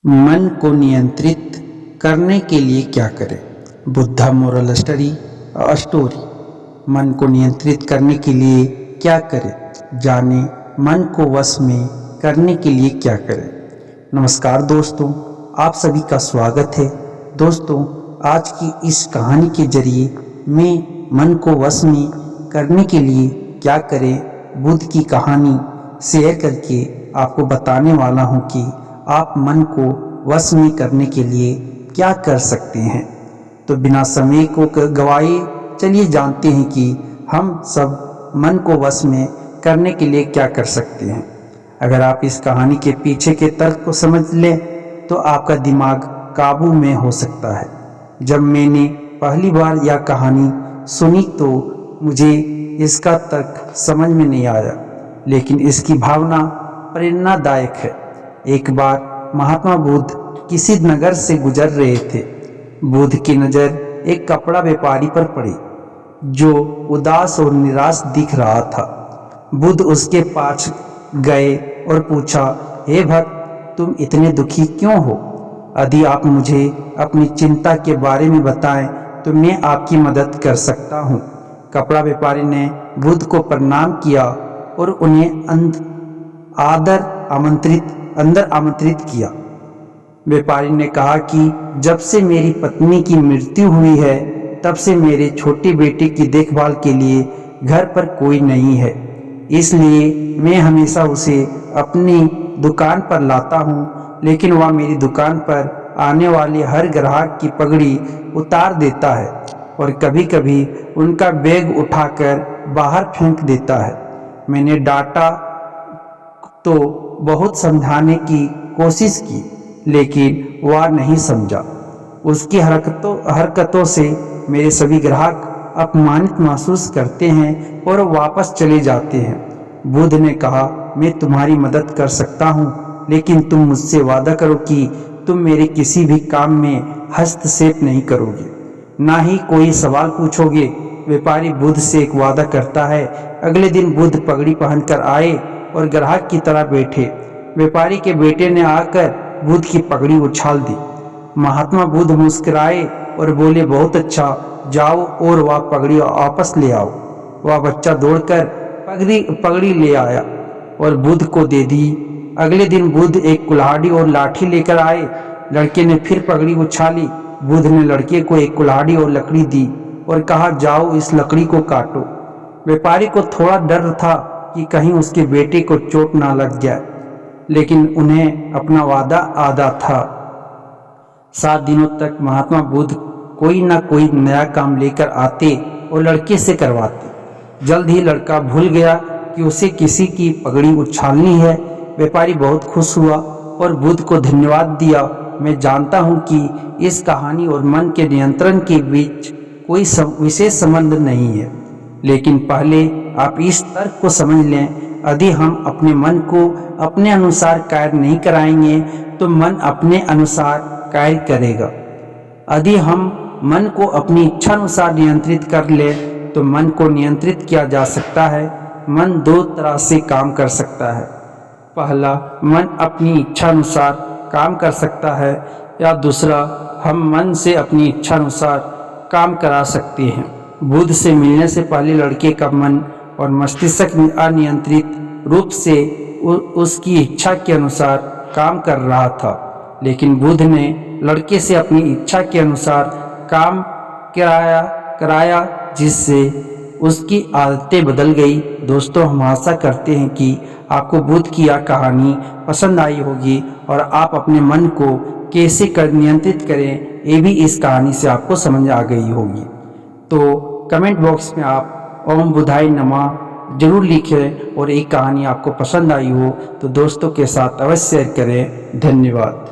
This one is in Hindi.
मन को नियंत्रित करने के लिए क्या करें? Buddha moral story. मन को नियंत्रित करने के लिए क्या करें? जाने मन को वश में करने के लिए क्या करें। नमस्कार दोस्तों, आप सभी का स्वागत है। दोस्तों, आज की इस कहानी के जरिए मैं मन को वश में करने के लिए क्या करें बुद्ध की कहानी शेयर करके आपको बताने वाला हूं कि आप मन को वश में करने के लिए क्या कर सकते हैं। तो बिना समय को गवाए चलिए जानते हैं कि हम सब मन को वश में करने के लिए क्या कर सकते हैं। अगर आप इस कहानी के पीछे के तर्क को समझ लें तो आपका दिमाग काबू में हो सकता है। जब मैंने पहली बार यह कहानी सुनी तो मुझे इसका तर्क समझ में नहीं आया, लेकिन इसकी भावना प्रेरणादायक है। एक बार महात्मा बुद्ध किसी नगर से गुजर रहे थे। बुद्ध की नज़र एक कपड़ा व्यापारी पर पड़ी जो उदास और निराश दिख रहा था। बुद्ध उसके पास गए और पूछा, हे भक्त, तुम इतने दुखी क्यों हो? यदि आप मुझे अपनी चिंता के बारे में बताएं तो मैं आपकी मदद कर सकता हूँ। कपड़ा व्यापारी ने बुद्ध को प्रणाम किया और उन्हें अंदर आमंत्रित किया। व्यापारी ने कहा कि जब से मेरी पत्नी की मृत्यु हुई है तब से मेरे छोटे बेटे की देखभाल के लिए घर पर कोई नहीं है, इसलिए मैं हमेशा उसे अपनी दुकान पर लाता हूँ, लेकिन वह मेरी दुकान पर आने वाले हर ग्राहक की पगड़ी उतार देता है और कभी कभी उनका बैग उठाकर बाहर फेंक देता है। मैंने डांटा तो बहुत समझाने की कोशिश की, लेकिन वह नहीं समझा। उसकी हरकतों से मेरे सभी ग्राहक अपमानित महसूस करते हैं और वापस चले जाते हैं। बुद्ध ने कहा, मैं तुम्हारी मदद कर सकता हूँ, लेकिन तुम मुझसे वादा करो कि तुम मेरे किसी भी काम में हस्तक्षेप नहीं करोगे, ना ही कोई सवाल पूछोगे। व्यापारी बुद्ध से एक वादा करता है। अगले दिन बुद्ध पगड़ी पहनकर आए और ग्राहक की तरह बैठे। व्यापारी के बेटे ने आकर बुद्ध की पगड़ी उछाल दी। महात्मा बुद्ध मुस्कुराए और बोले, बहुत अच्छा, जाओ और वह पगड़ी वापस ले आओ। वह बच्चा दौड़कर पगड़ी ले आया और बुद्ध को दे दी। अगले दिन बुद्ध एक कुल्हाड़ी और लाठी लेकर आए। लड़के ने फिर पगड़ी उछाली। बुद्ध ने लड़के को एक कुल्हाड़ी और लकड़ी दी और कहा, जाओ इस लकड़ी को काटो। व्यापारी को थोड़ा डर था कि कहीं उसके बेटे को चोट ना लग जाए, लेकिन उन्हें अपना वादा आदा था। 7 दिनों तक महात्मा बुद्ध कोई ना कोई नया काम लेकर आते और लड़के से करवाते। जल्द ही लड़का भूल गया कि उसे किसी की पगड़ी उछालनी है। व्यापारी बहुत खुश हुआ और बुद्ध को धन्यवाद दिया। मैं जानता हूँ कि इस कहानी और मन के नियंत्रण के बीच कोई विशेष संबंध नहीं है, लेकिन पहले आप इस तर्क को समझ लें। यदि हम अपने मन को अपने अनुसार कार्य नहीं कराएंगे तो मन अपने अनुसार कार्य करेगा। यदि हम मन को अपनी इच्छा अनुसार नियंत्रित कर ले तो मन को नियंत्रित किया जा सकता है। मन 2 तरह से काम कर सकता है। पहला, मन अपनी इच्छा अनुसार काम कर सकता है, या दूसरा, हम मन से अपनी इच्छा अनुसार काम करा सकते हैं। बुद्ध से मिलने से पहले लड़के का मन और मस्तिष्क अनियंत्रित रूप से उसकी इच्छा के अनुसार काम कर रहा था, लेकिन बुद्ध ने लड़के से अपनी इच्छा के अनुसार काम कराया जिससे उसकी आदतें बदल गई। दोस्तों, हम आशा करते हैं कि आपको बुद्ध की यह कहानी पसंद आई होगी और आप अपने मन को कैसे नियंत्रित करें ये भी इस कहानी से आपको समझ आ गई होगी। तो कमेंट बॉक्स में आप ओम बुद्धाय नमः जरूर लिखें और एक कहानी आपको पसंद आई हो तो दोस्तों के साथ अवश्य शेयर करें। धन्यवाद।